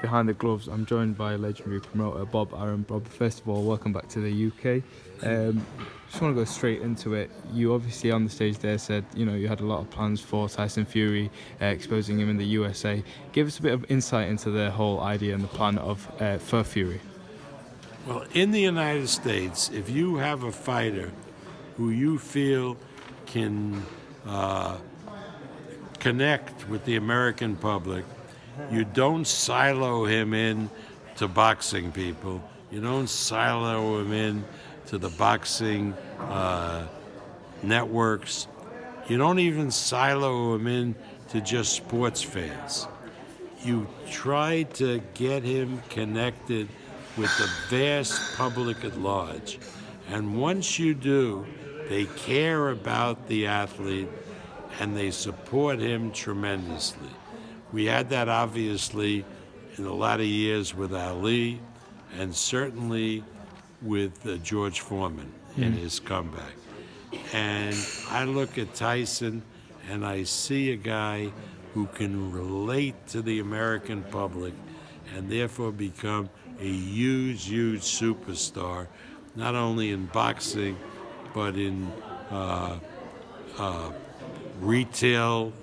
Behind the Gloves. I'm joined by legendary promoter Bob Arum. Bob, first of all, welcome back to the UK. Just want to go straight into it. You obviously on the stage there said, you had a lot of plans for Tyson Fury, exposing him in the USA. Give us a bit of insight into the whole idea and the plan of for Fury. Well, in the United States, if you have a fighter who you feel can connect with the American public, you don't silo him in to boxing people. You don't silo him in to the boxing networks. You don't even silo him in to just sports fans. You try to get him connected with the vast public at large. And once you do, they care about the athlete and they support him tremendously. We had that obviously in a lot of years with Ali and certainly with George Foreman in his comeback. And I look at Tyson and I see a guy who can relate to the American public and therefore become a huge, huge superstar, not only in boxing, but in retail,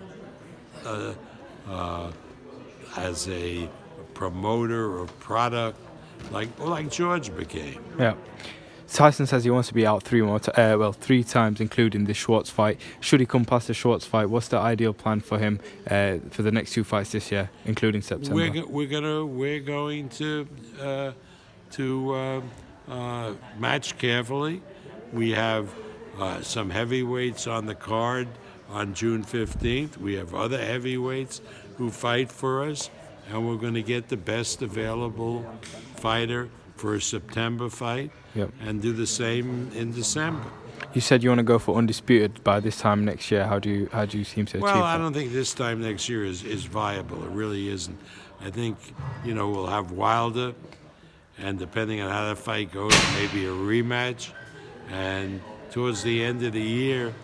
as a promoter of product, like George became. Yeah. Tyson says he wants to be out three times, including the Schwartz fight. Should he come past the Schwartz fight, what's the ideal plan for him for the next two fights this year, including September? We're going to match carefully. We have some heavyweights on the card on June 15th. We have other heavyweights who fight for us, and we're going to get the best available fighter for a September fight. Yep. And do the same in December. You said you want to go for undisputed by this time next year. How do you seem to achieve that? Well, I don't think this time next year is viable. It really isn't. I think, we'll have Wilder, and depending on how that fight goes, maybe a rematch. And towards the end of the year,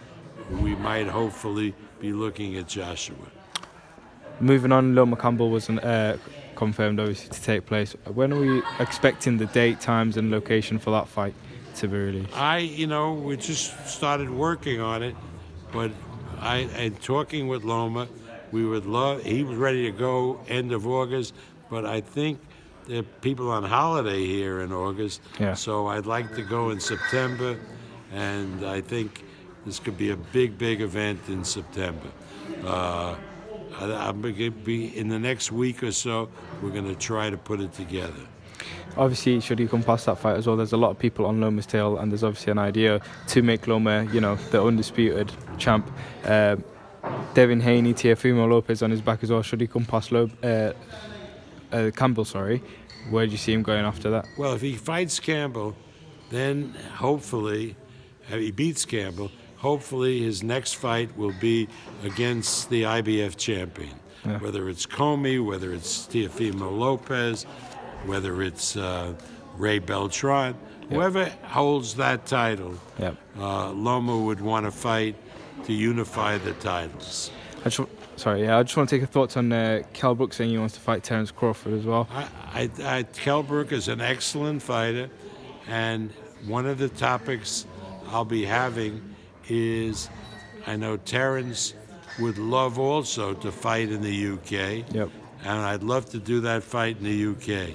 we might hopefully be looking at Joshua. Moving on, Loma-Campbell wasn't confirmed, obviously, to take place. When are we expecting the date, times, and location for that fight to be released? We just started working on it, but and talking with Loma, he was ready to go end of August, but I think there are people on holiday here in August, so I'd like to go in September, and I think this could be a big, big event in September. I'm going to be in the next week or so. We're going to try to put it together. Obviously, should he come past that fight as well, there's a lot of people on Loma's tail, and there's obviously an idea to make Loma, the undisputed champ. Devin Haney, Teofimo Lopez on his back as well. Should he come past Campbell? Where do you see him going after that? Well, if he fights Campbell, then hopefully, if he beats Campbell, hopefully his next fight will be against the IBF champion. Yeah. Whether it's Comey, whether it's Teofimo Lopez, whether it's Ray Beltran, whoever holds that title, Loma would want to fight to unify the titles. I just want to take your thoughts on Kell Brook saying he wants to fight Terence Crawford as well. Kell Brook is an excellent fighter, and one of the topics I'll be having is I know Terence would love also to fight in the UK, and I'd love to do that fight in the UK.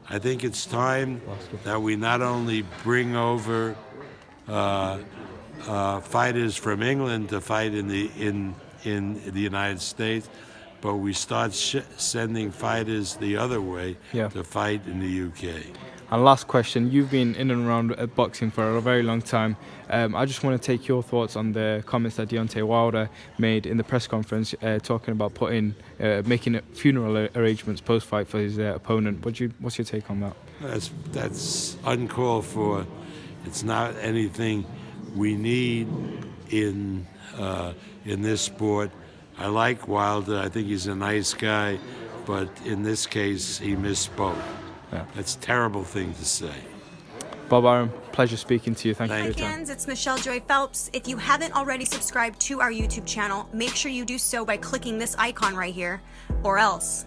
I think it's time that we not only bring over fighters from England to fight in the United States, but we start sending fighters the other way to fight in the UK. And last question, you've been in and around boxing for a very long time. I just want to take your thoughts on the comments that Deontay Wilder made in the press conference, talking about making funeral arrangements post-fight for his opponent. What's your take on that? That's uncalled for. It's not anything we need in this sport. I like Wilder. I think he's a nice guy, but in this case, he misspoke. That's a terrible thing to say. Bob Arum, pleasure speaking to you. Thank you for your time. Fans, it's Michelle Joy Phelps. If you haven't already subscribed to our YouTube channel, make sure you do so by clicking this icon right here, or else